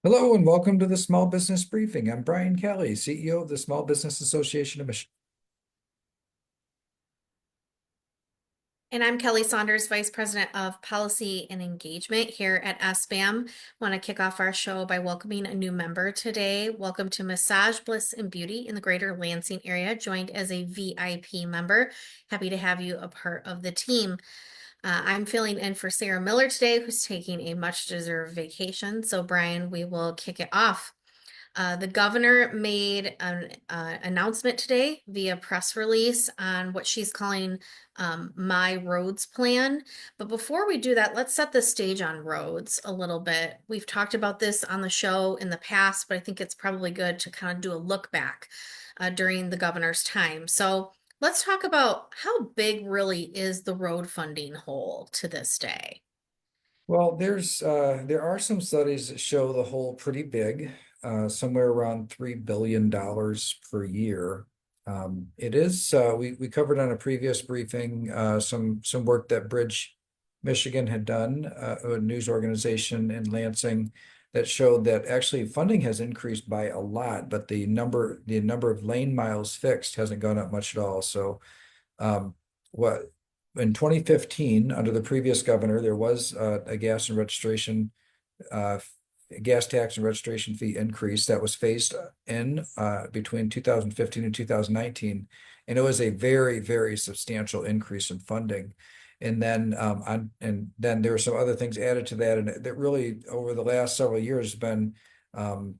Hello and welcome to the Small Business Briefing. I'm Brian Kelly, CEO of the Small Business Association of Michigan. And I'm Kelly Saunders, Vice President of Policy and Engagement here at SBAM. Want to kick off our show by welcoming a new member today. Welcome to Massage Bliss and Beauty in the Greater Lansing area, joined as a VIP member. Happy to have you a part of the team. I'm filling in for Sarah Miller today, who's taking a much deserved vacation. So, Brian, we will kick it off. The governor made an announcement today via press release on what she's calling My Roads Plan. But before we do that, let's set the stage on roads a little bit. We've talked about this on the show in the past, but I think it's probably good to kind of do a look back during the governor's time. So let's talk about how big really is the road funding hole to this day. Well, there are some studies that show the hole pretty big, somewhere around $3 billion per year. It is we covered on a previous briefing some work that Bridge Michigan had done, a news organization in Lansing that showed that actually funding has increased by a lot, but the number of lane miles fixed hasn't gone up much at all. So what in 2015, under the previous governor, there was a uh, gas tax and registration fee increase that was phased in between 2015 and 2019, and it was a very, very substantial increase in funding. And then there were some other things added to that, and that really over the last several years has been um,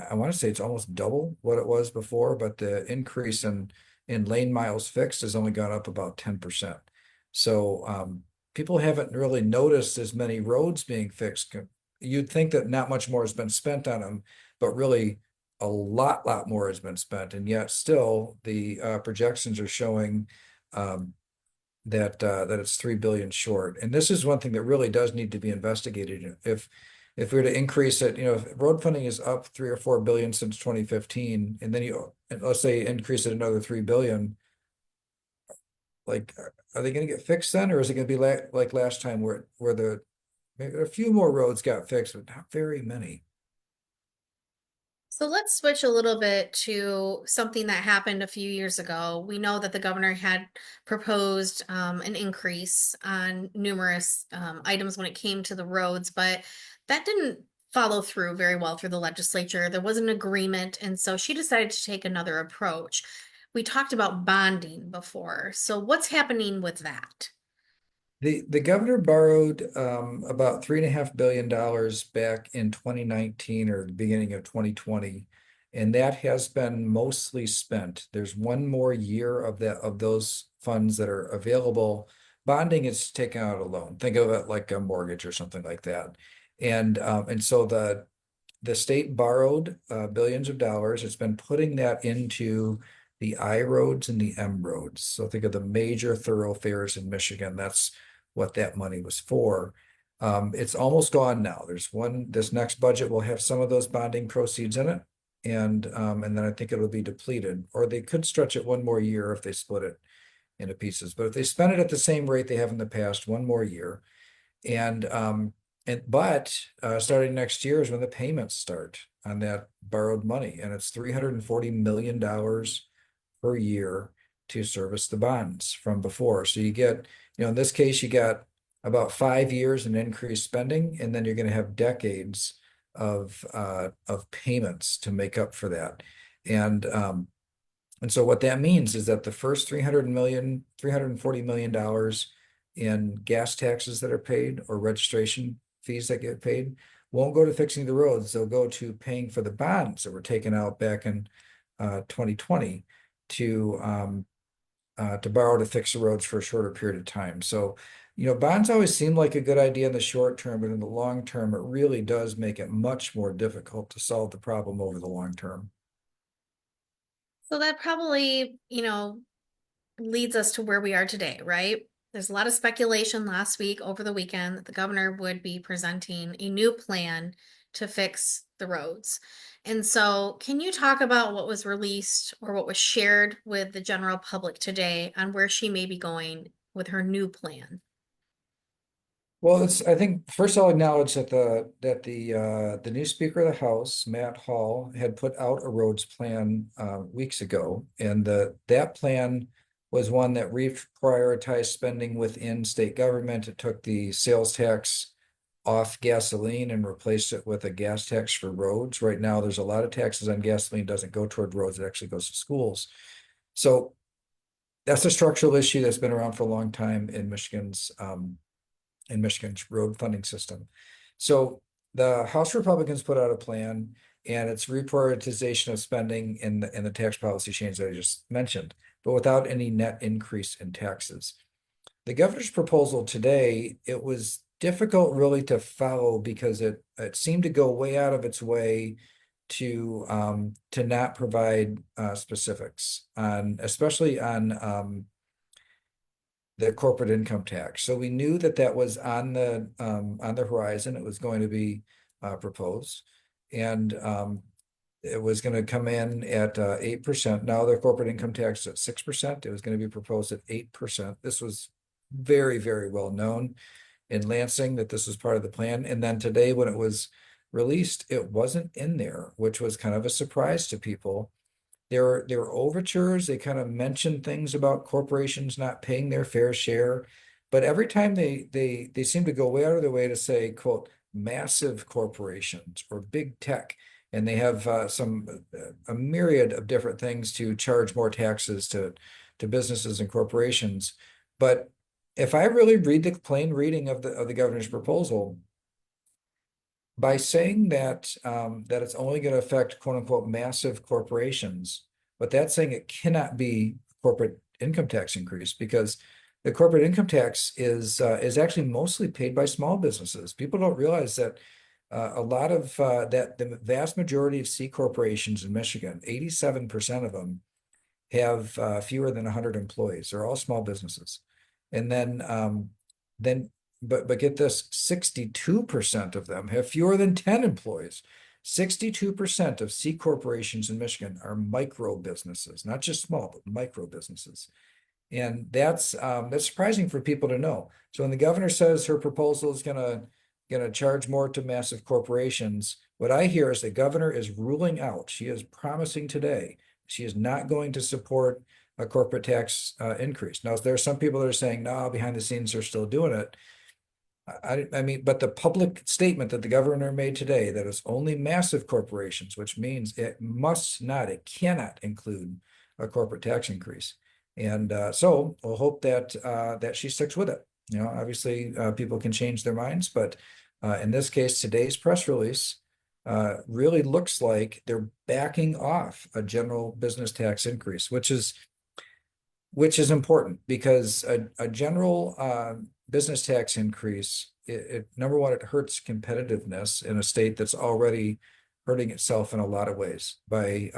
I want to say it's almost double what it was before, but the increase in lane miles fixed has only gone up about 10%. So people haven't really noticed as many roads being fixed. You'd think that not much more has been spent on them, but really a lot more has been spent, and yet still the projections are showing um, that it's 3 billion short. And this is one thing that really does need to be investigated. If we were to increase it, if road funding is up 3 or 4 billion since 2015, and then let's say increase it another 3 billion, like are they going to get fixed then, or is it going to be like last time where the maybe a few more roads got fixed, but not very many? So let's switch a little bit to something that happened a few years ago. We know that the governor had proposed an increase on numerous items when it came to the roads, but that didn't follow through very well through the legislature. There was an agreement, and so she decided to take another approach. We talked about bonding before. So what's happening with that? The governor borrowed about $3.5 billion back in 2019 or the beginning of 2020, and that has been mostly spent. There's one more year of those funds that are available. Bonding is taking out a loan. Think of it like a mortgage or something like that. And so the state borrowed billions of dollars. It's been putting that into the I roads and the M roads. So think of the major thoroughfares in Michigan. That's what that money was for. It's almost gone now. This next budget will have some of those bonding proceeds in it. And then I think it'll be depleted, or they could stretch it one more year if they split it into pieces. But if they spend it at the same rate they have in the past, one more year, and starting next year is when the payments start on that borrowed money, and it's $340 million per year to service the bonds from before. So you get, in this case, you got about 5 years in increased spending, and then you're going to have decades of payments to make up for that. And so what that means is that the first 340 million dollars in gas taxes that are paid or registration fees that get paid won't go to fixing the roads. They'll go to paying for the bonds that were taken out back in 2020 to borrow to fix the roads for a shorter period of time. So, bonds always seem like a good idea in the short term, but in the long term, it really does make it much more difficult to solve the problem over the long term. So that probably, leads us to where we are today, right? There's a lot of speculation last week over the weekend that the governor would be presenting a new plan to fix the roads. And so, can you talk about what was released or what was shared with the general public today on where she may be going with her new plan? Well, I think first I'll acknowledge that the new Speaker of the House, Matt Hall, had put out a roads plan weeks ago, and that plan was one that reprioritized spending within state government. It took the sales tax off gasoline and replaced it with a gas tax for roads. Right now, there's a lot of taxes on gasoline, doesn't go toward roads, it actually goes to schools. So that's a structural issue that's been around for a long time in Michigan's road funding system. So the House Republicans put out a plan, and it's reprioritization of spending in the tax policy change that I just mentioned, but without any net increase in taxes. The governor's proposal today, it was difficult really to follow because it seemed to go way out of its way to not provide specifics on, especially on the corporate income tax. So we knew that that was on the horizon. It was going to be proposed, and it was going to come in at 8%. Now their corporate income tax is at 6%. It was going to be proposed at 8%. This was very, very well known in Lansing that this was part of the plan. And then today, when it was released, it wasn't in there, which was kind of a surprise to people. There were overtures. They kind of mentioned things about corporations not paying their fair share, but every time they seem to go way out of their way to say, quote, massive corporations or big tech, and they have a myriad of different things to charge more taxes to businesses and corporations. But if I really read the plain reading of the governor's proposal, by saying that it's only going to affect quote unquote massive corporations, but that's saying it cannot be corporate income tax increase because the corporate income tax is actually mostly paid by small businesses. People don't realize that a lot of that the vast majority of C corporations in Michigan, 87% of them have fewer than 100 employees. They're all small businesses. And then but get this, 62% of them have fewer than 10 employees. 62% of C corporations in Michigan are micro businesses, not just small, but micro businesses. And that's surprising for people to know. So when the governor says her proposal is gonna charge more to massive corporations, what I hear is the governor is ruling out, she is promising today, she is not going to support a corporate tax increase. Now, there are some people that are saying, no, behind the scenes, they're still doing it. I mean, but the public statement that the governor made today, that it's only massive corporations, which means it cannot include a corporate tax increase. And so we'll hope that she sticks with it. You know, obviously people can change their minds, but in this case, today's press release really looks like they're backing off a general business tax increase, which is important because a general business tax increase, number one, it hurts competitiveness in a state that's already hurting itself in a lot of ways by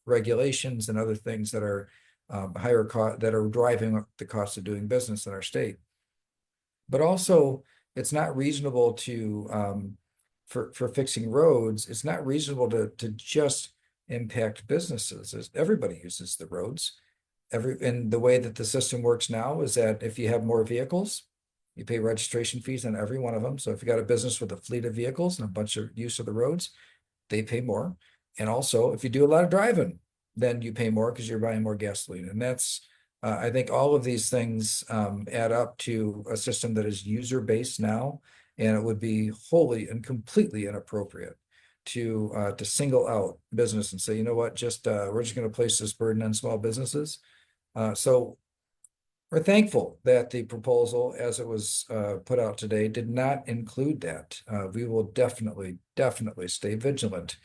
regulations and other things that are higher cost that are driving up the cost of doing business in our state. But also, it's not reasonable to for fixing roads. It's not reasonable to just impact businesses. Everybody uses the roads. And the way that the system works now is that if you have more vehicles, you pay registration fees on every one of them. So if you got a business with a fleet of vehicles and a bunch of use of the roads, they pay more. And also, if you do a lot of driving, then you pay more because you're buying more gasoline. And I think all of these things add up to a system that is user-based now, and it would be wholly and completely inappropriate to single out business and say, you know what, we're just going to place this burden on small businesses. So we're thankful that the proposal, as it was put out today, did not include that. We will definitely stay vigilant.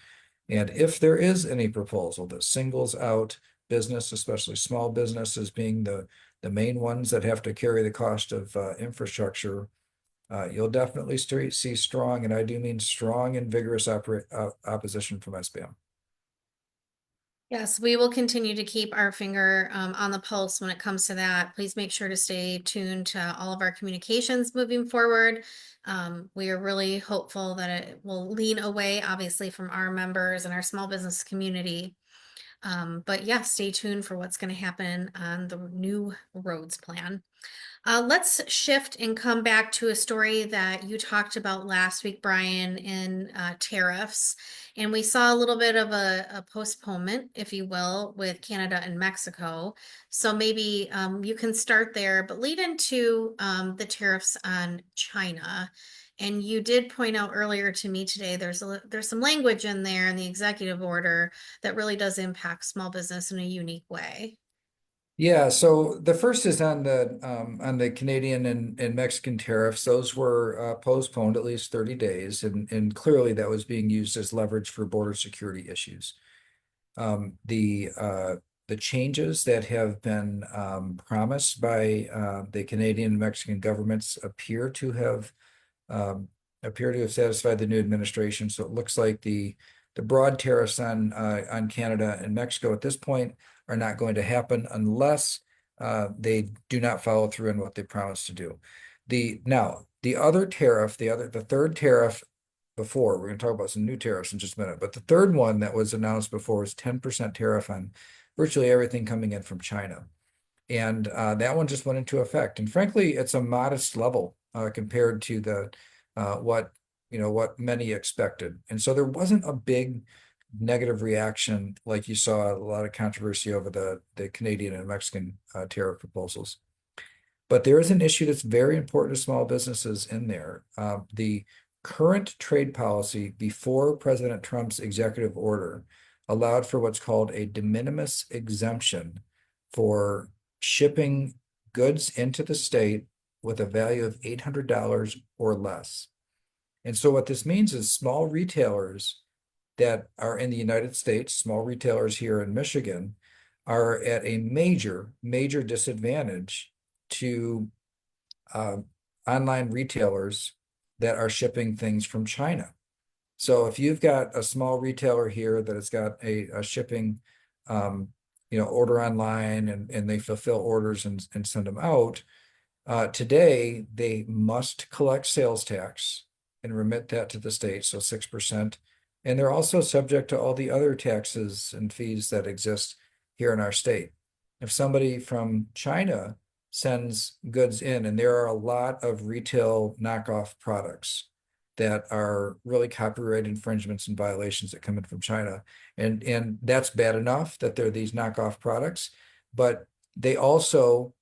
And if there is any proposal that singles out business, especially small business, as being the main ones that have to carry the cost of infrastructure, you'll definitely see strong, and I do mean strong and vigorous opposition from SBM. Yes, we will continue to keep our finger on the pulse when it comes to that. Please make sure to stay tuned to all of our communications moving forward. We are really hopeful that it will lean away, obviously, from our members and our small business community. But yeah, stay tuned for what's going to happen on the new roads plan. Let's shift and come back to a story that you talked about last week, Brian, in tariffs. And we saw a little bit of a postponement, if you will, with Canada and Mexico. So maybe you can start there, but lead into the tariffs on China. And you did point out earlier to me today, there's some language in there in the executive order that really does impact small business in a unique way. Yeah, so the first is on the Canadian and Mexican tariffs. Those were postponed at least 30 days, and clearly that was being used as leverage for border security issues. Um, the uh, the changes that have been promised by the Canadian and Mexican governments um, appear to have satisfied the new administration. So it looks like the broad tariffs on Canada and Mexico at this point are not going to happen unless they do not follow through on what they promised to do. The other tariff, the third tariff before, we're going to talk about some new tariffs in just a minute, but the third one that was announced before was 10% tariff on virtually everything coming in from China. And that one just went into effect. And frankly, it's a modest level compared to the what what many expected. And so there wasn't a big negative reaction like you saw a lot of controversy over the Canadian and Mexican tariff proposals. But there is an issue that's very important to small businesses in there. The current trade policy before President Trump's executive order allowed for what's called a de minimis exemption for shipping goods into the state with a value of $800 or less. And so what this means is small retailers that are in the United States, small retailers here in Michigan, are at a major disadvantage to uh, online retailers that are shipping things from China. So if you've got a small retailer here that has got a shipping, order online and they fulfill orders and send them out, today they must collect sales tax and remit that to the state, so 6%. And they're also subject to all the other taxes and fees that exist here in our state. If somebody from China sends goods in, and there are a lot of retail knockoff products that are really copyright infringements and violations that come in from China. And that's bad enough that there are these knockoff products, but they also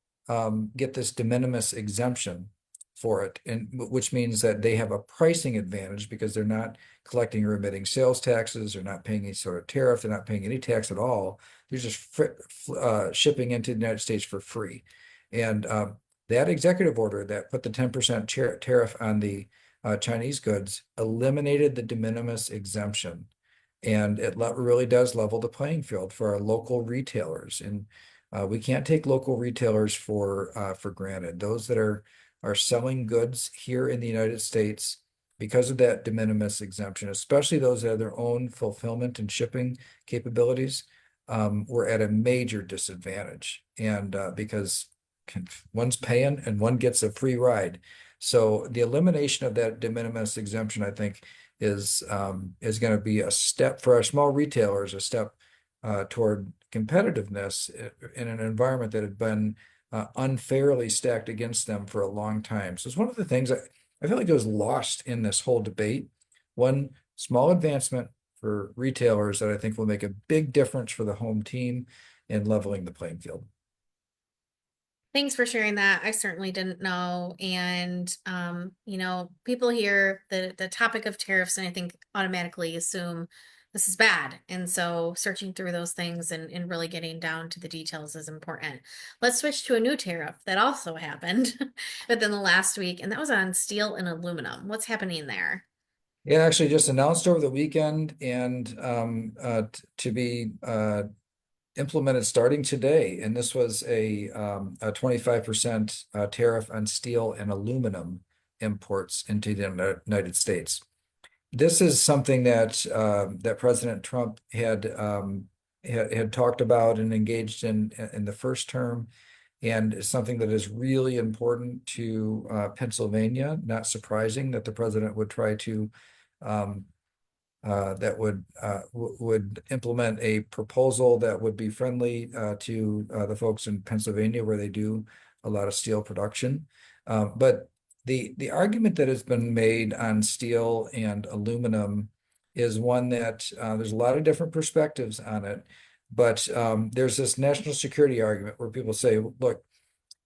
get this de minimis exemption for it, and which means that they have a pricing advantage because they're not collecting or remitting sales taxes, they're not paying any sort of tariff, they're not paying any tax at all. They're just shipping into the United States for free. And that executive order that put the 10% tariff on the Chinese goods eliminated the de minimis exemption. And it really does level the playing field for our local retailers. And we can't take local retailers for granted. Those that are selling goods here in the United States because of that de minimis exemption, especially those that have their own fulfillment and shipping capabilities, we're at a major disadvantage. And because one's paying and one gets a free ride. So the elimination of that de minimis exemption, I think, is going to be a step for our small retailers, a step toward competitiveness in an environment that had been unfairly stacked against them for a long time. So it's one of the things that I feel like it was lost in this whole debate. One small advancement for retailers that I think will make a big difference for the home team in leveling the playing field. Thanks for sharing that. I certainly didn't know. And people hear the topic of tariffs and I think automatically assume this is bad. And so searching through those things and really getting down to the details is important. Let's switch to a new tariff that also happened within the last week, and that was on steel and aluminum. What's happening there? It actually just announced over the weekend and to be implemented starting today. And this was a 25% tariff on steel and aluminum imports into the United States. This is something that President Trump had talked about and engaged in the first term, and is something that is really important to Pennsylvania. Not surprising that the president would try to um, that would implement a proposal that would be friendly to the folks in Pennsylvania where they do a lot of steel production. But the argument that has been made on steel and aluminum is one that there's a lot of different perspectives on it. But there's this national security argument where people say, look,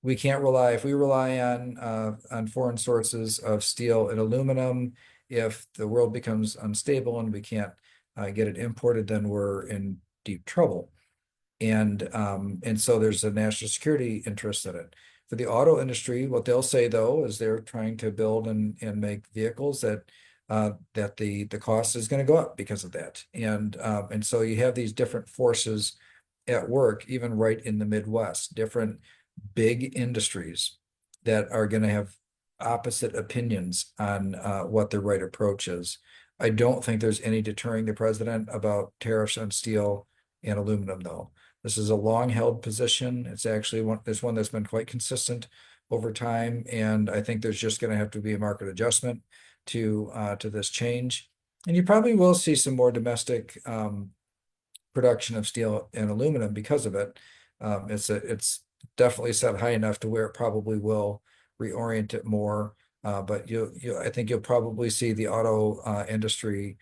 we can't rely, if we rely on foreign sources of steel and aluminum, if the world becomes unstable and we can't get it imported, then we're in deep trouble. And so there's a national security interest in it. For the auto industry, what they'll say though is they're trying to build and make vehicles that the cost is going to go up because of that. And so you have these different forces at work, even right in the Midwest, different big industries that are going to have opposite opinions on what the right approach is. I don't think there's any deterring the president about tariffs on steel and aluminum, though. This is a long-held position. It's actually one that's been quite consistent over time, and I think there's just going to have to be a market adjustment to this change. And you probably will see some more domestic production of steel and aluminum because of it. It's definitely set high enough to where it probably will reorient it more. But I think you'll probably see the auto industry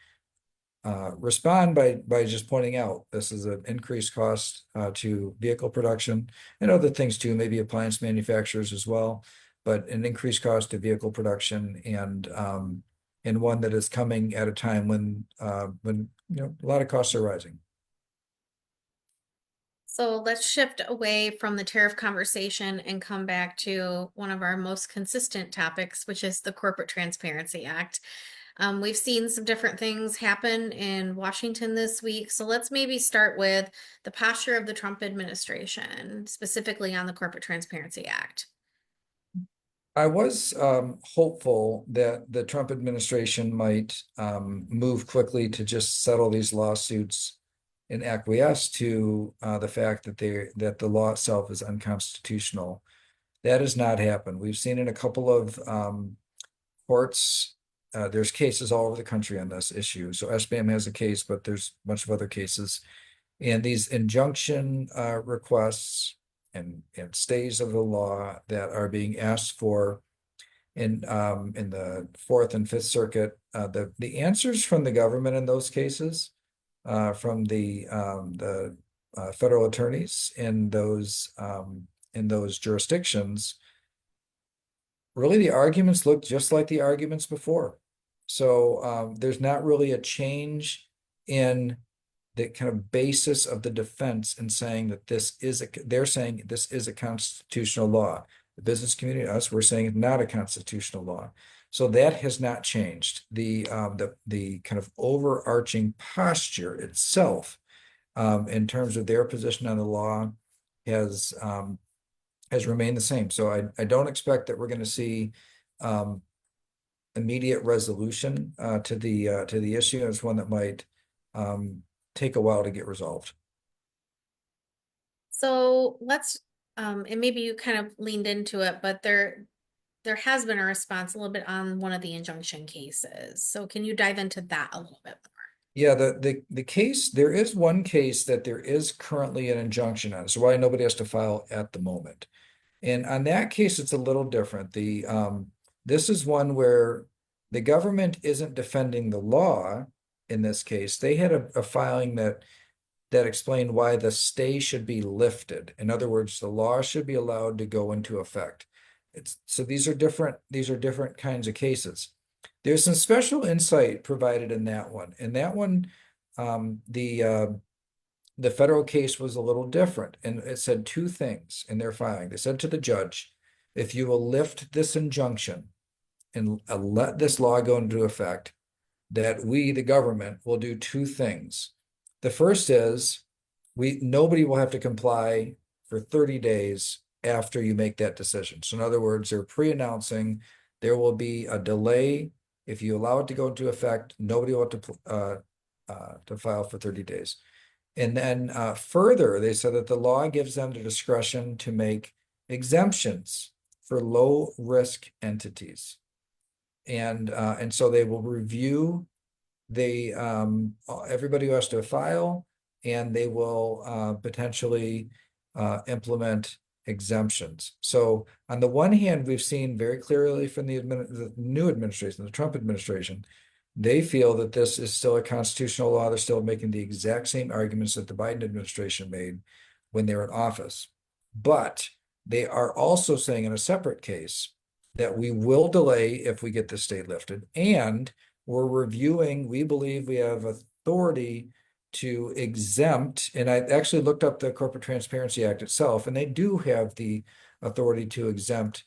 respond by just pointing out this is an increased cost to vehicle production and other things too, maybe appliance manufacturers as well, but an increased cost to vehicle production and one that is coming at a time when a lot of costs are rising. So let's shift away from the tariff conversation and come back to one of our most consistent topics, which is the Corporate Transparency Act. We've seen some different things happen in Washington this week. So let's maybe start with the posture of the Trump administration, specifically on the Corporate Transparency Act. I was hopeful that the Trump administration might move quickly to just settle these lawsuits and acquiesce to the fact that the law itself is unconstitutional. That has not happened. We've seen in a couple of courts. There's cases all over the country on this issue. So SBAM has a case, but there's a bunch of other cases. And these injunction requests and stays of the law that are being asked for in the Fourth and Fifth Circuit, the answers from the government in those cases, from the federal attorneys in those jurisdictions, really the arguments look just like the arguments before. So there's not really a change in the kind of basis of the defense in saying that they're saying this is a constitutional law. The business community, us, we're saying it's not a constitutional law. So that has not changed. The kind of overarching posture itself, in terms of their position on the law, has remained the same. So I don't expect that we're going to see immediate resolution to the issue. It's one that might take a while to get resolved. So let's, and maybe you kind of leaned into it, but there has been a response a little bit on one of the injunction cases. So can you dive into that a little bit more? Yeah, the case, there is one case that there is currently an injunction on, so why nobody has to file at the moment. And on that case, it's a little different. This is one where the government isn't defending the law in this case. They had a filing that explained why the stay should be lifted. In other words, the law should be allowed to go into effect. So these are different kinds of cases. There's some special insight provided in that one. In that one, the federal case was a little different, and it said two things in their filing. They said to the judge, if you will lift this injunction and let this law go into effect, that we, the government, will do two things. The first is nobody will have to comply for 30 days after you make that decision. So in other words, they're pre-announcing there will be a delay. If you allow it to go into effect, nobody will have to file for 30 days. And then further, they said that the law gives them the discretion to make exemptions for low risk entities. And so they will review everybody who has to file, and they will potentially implement exemptions. So on the one hand, we've seen very clearly from the new administration, the Trump administration, they feel that this is still a constitutional law. They're still making the exact same arguments that the Biden administration made when they were in office. But they are also saying in a separate case that we will delay if we get the state lifted. And we're reviewing, we believe we have authority to exempt, and I actually looked up the Corporate Transparency Act itself, and they do have the authority to exempt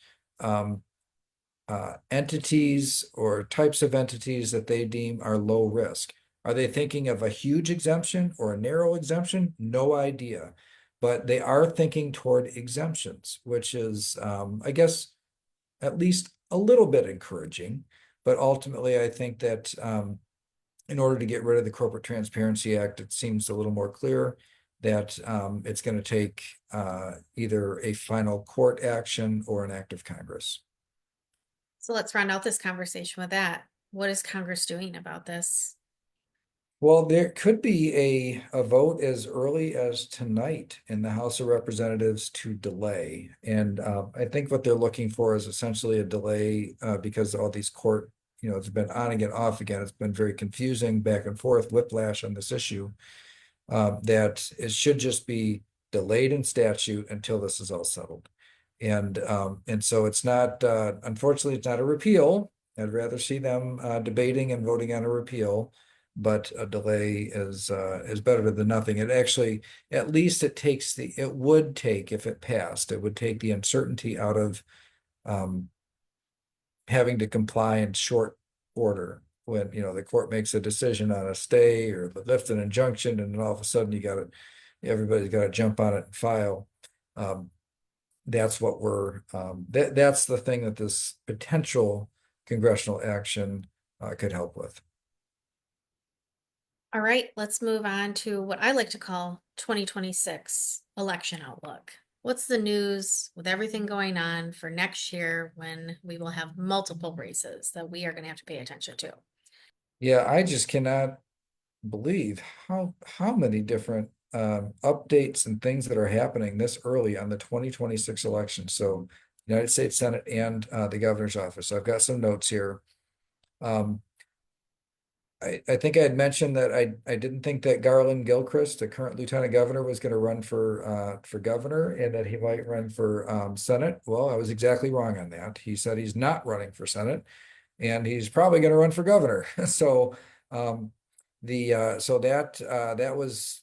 entities or types of entities that they deem are low risk. Are they thinking of a huge exemption or a narrow exemption? No idea. But they are thinking toward exemptions, which is, I guess, at least a little bit encouraging. But ultimately, I think that in order to get rid of the Corporate Transparency Act, it seems a little more clear that it's going to take either a final court action or an act of Congress. So let's round out this conversation with that. What is Congress doing about this? Well, there could be a vote as early as tonight in the House of Representatives to delay. And I think what they're looking for is essentially a delay because all these court, it's been on again, off again. It's been very confusing, back and forth, whiplash on this issue. That it should just be delayed in statute until this is all settled. And so it's not, unfortunately, it's not a repeal. I'd rather see them debating and voting on a repeal, but a delay is better than nothing. It actually, at least it would take, if it passed, it would take the uncertainty out of having to comply in short order when, the court makes a decision on a stay or lift an injunction, and then all of a sudden everybody's got to jump on it and file. That's what that's the thing that this potential congressional action could help with. All right, let's move on to what I like to call 2026 election outlook. What's the news with everything going on for next year when we will have multiple races that we are going to have to pay attention to? Yeah, I just cannot believe how many different updates and things that are happening this early on the 2026 election. So United States Senate and the governor's office. I've got some notes here. I think I had mentioned that I didn't think that Garland Gilchrist, the current lieutenant governor, was going to run for governor and that he might run for Senate. Well, I was exactly wrong on that. He said he's not running for Senate, and he's probably going to run for governor. So that was,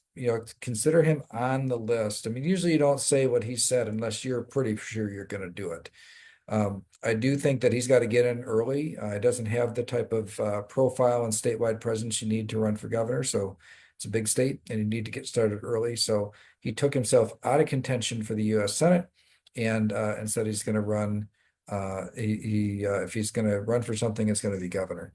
consider him on the list. I mean, usually you don't say what he said unless you're pretty sure you're going to do it. I do think that he's got to get in early. He doesn't have the type of profile and statewide presence you need to run for governor. So it's a big state and you need to get started early. So he took himself out of contention for the U.S. Senate and said he's going to run. If he's going to run for something, it's going to be governor.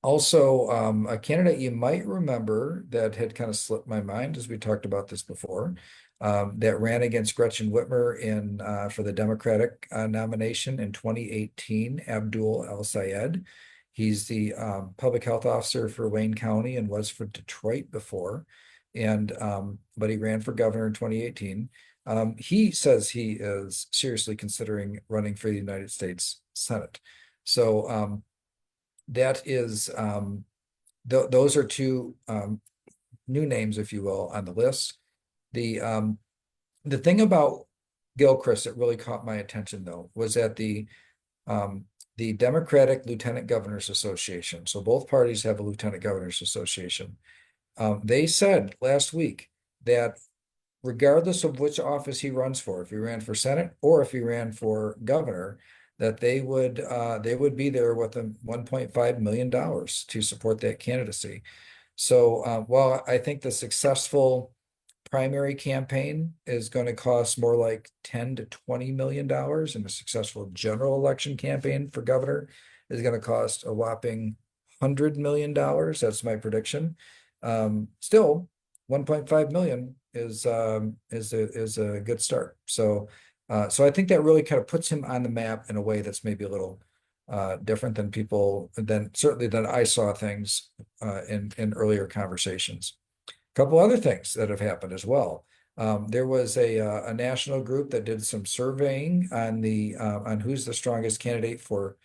Also, a candidate you might remember that had kind of slipped my mind as we talked about this before, that ran against Gretchen Whitmer for the Democratic nomination in 2018, Abdul El-Sayed. He's the public health officer for Wayne County and was for Detroit before, but he ran for governor in 2018. He says he is seriously considering running for the United States Senate. So that is those are two new names, if you will, on the list. The thing about Gilchrist that really caught my attention, though, was that the Democratic Lieutenant Governors Association, so both parties have a Lieutenant Governors Association, they said last week that regardless of which office he runs for, if he ran for Senate or if he ran for governor, that they would be there with $1.5 million to support that candidacy. So while I think the successful primary campaign is going to cost more like $10 to $20 million, and a successful general election campaign for governor is going to cost a whopping $100 million. That's my prediction. Still, 1.5 million is a good start. So I think that really kind of puts him on the map in a way that's maybe a little different than people than certainly than I saw things in earlier conversations. A couple other things that have happened as well. There was a national group that did some surveying on the on who's the strongest candidate for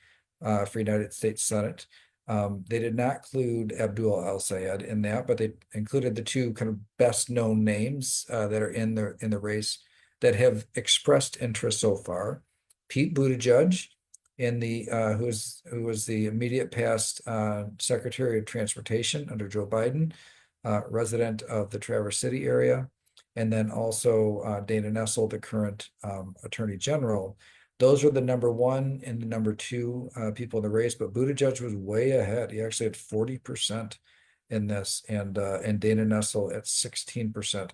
United States Senate. They did not include Abdul El-Sayed in that, but they included the two kind of best known names that are in the race that have expressed interest so far. Pete Buttigieg, in the who was the immediate past Secretary of Transportation under Joe Biden, resident of the Traverse City area, and then also Dana Nessel, the current Attorney General. Those are the number one and the number two people in the race, but Buttigieg was way ahead. He actually had 40% in this, and Dana Nessel at 16%.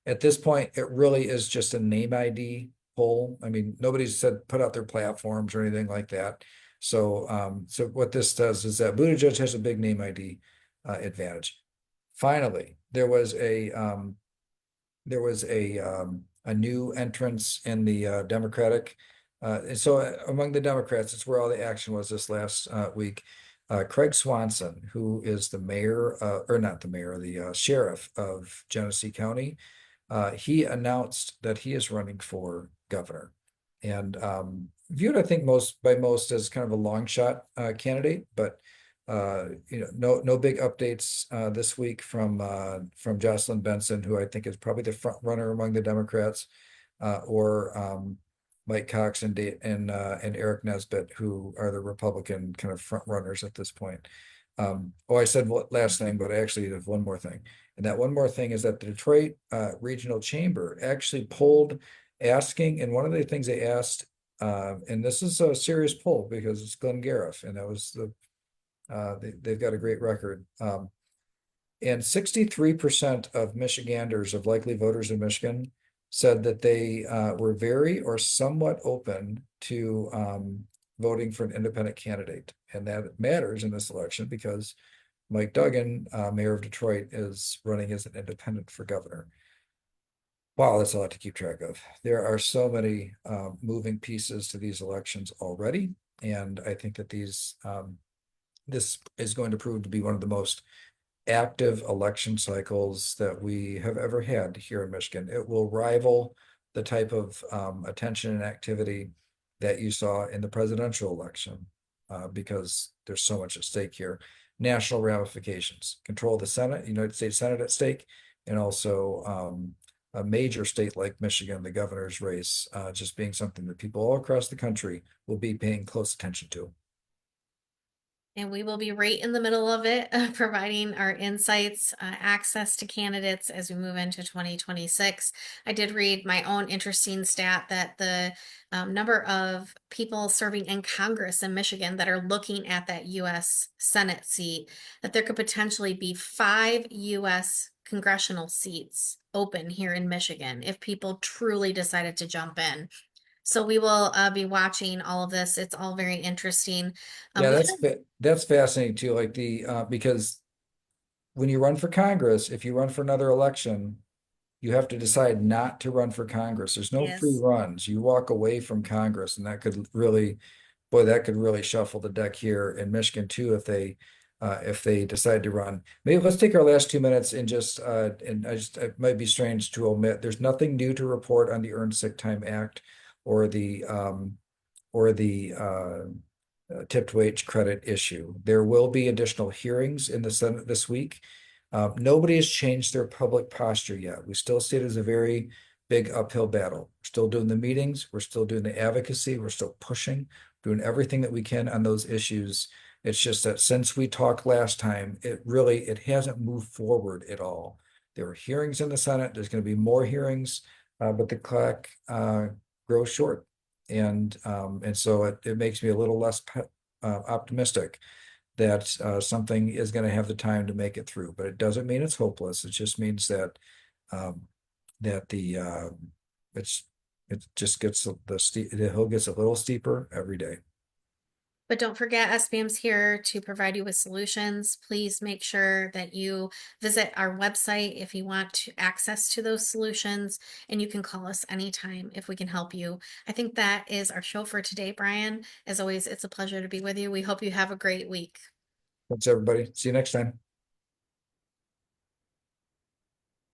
At this point, it really is just a name ID poll. I mean, nobody's said put out their platforms or anything like that. So what this does is that Buttigieg has a big name ID advantage. Finally, there was a new entrance in the Democratic. And so among the Democrats, it's where all the action was this last week. Craig Swanson, who is the mayor, or not the mayor, the sheriff of Genesee County, he announced that he is running for governor, and viewed, I think, most as kind of a long shot candidate, but no big updates this week from Jocelyn Benson, who I think is probably the front runner among the Democrats, or Mike Cox and Eric Nesbitt, who are the Republican kind of front runners at this point. I said last thing, but I actually have one more thing. And that one more thing is that the Detroit Regional Chamber actually polled asking, and one of the things they asked, and this is a serious poll because it's Glenn Gariff, and that was they've got a great record. And 63% of Michiganders, of likely voters in Michigan, said that they were very or somewhat open to voting for an independent candidate. And that matters in this election because Mike Duggan, mayor of Detroit, is running as an independent for governor. Wow, that's a lot to keep track of. There are so many moving pieces to these elections already. And I think that this is going to prove to be one of the most active election cycles that we have ever had here in Michigan. It will rival the type of attention and activity that you saw in the presidential election because there's so much at stake here. National ramifications, control of the Senate, United States Senate at stake, and also a major state like Michigan, the governor's race, just being something that people all across the country will be paying close attention to. And we will be right in the middle of it, providing our insights, access to candidates as we move into 2026. I did read my own interesting stat that the number of people serving in Congress in Michigan that are looking at that U.S. Senate seat, that there could potentially be 5 U.S. congressional seats open here in Michigan if people truly decided to jump in. So we will be watching all of this. It's all very interesting. Yeah, We that's fascinating too. Like because when you run for Congress, if you run for another election, you have to decide not to run for Congress. There's no free Yes. runs. You walk away from Congress, and that could really, boy, that could really shuffle the deck here in Michigan too if they decide to run. Maybe let's take our last 2 minutes and just it might be strange to omit. There's nothing new to report on the Earned Sick Time Act or the tipped wage credit issue. There will be additional hearings in the Senate this week. Nobody has changed their public posture yet. We still see it as a very big uphill battle. We're still doing the meetings. We're still doing the advocacy. We're still pushing, doing everything that we can on those issues. It's just that since we talked last time, it hasn't moved forward at all. There were hearings in the Senate. There's going to be more hearings, but the clock grows short. And so it makes me a little less optimistic that something is going to have the time to make it through. But it doesn't mean it's hopeless. It just means that that the it just gets the hill gets a little steeper every day. But don't forget, SBM's here to provide you with solutions. Please make sure that you visit our website if you want access to those solutions, and you can call us anytime if we can help you. I think that is our show for today, Brian. As always, it's a pleasure to be with you. We hope you have a great week. Thanks, everybody. See you next time.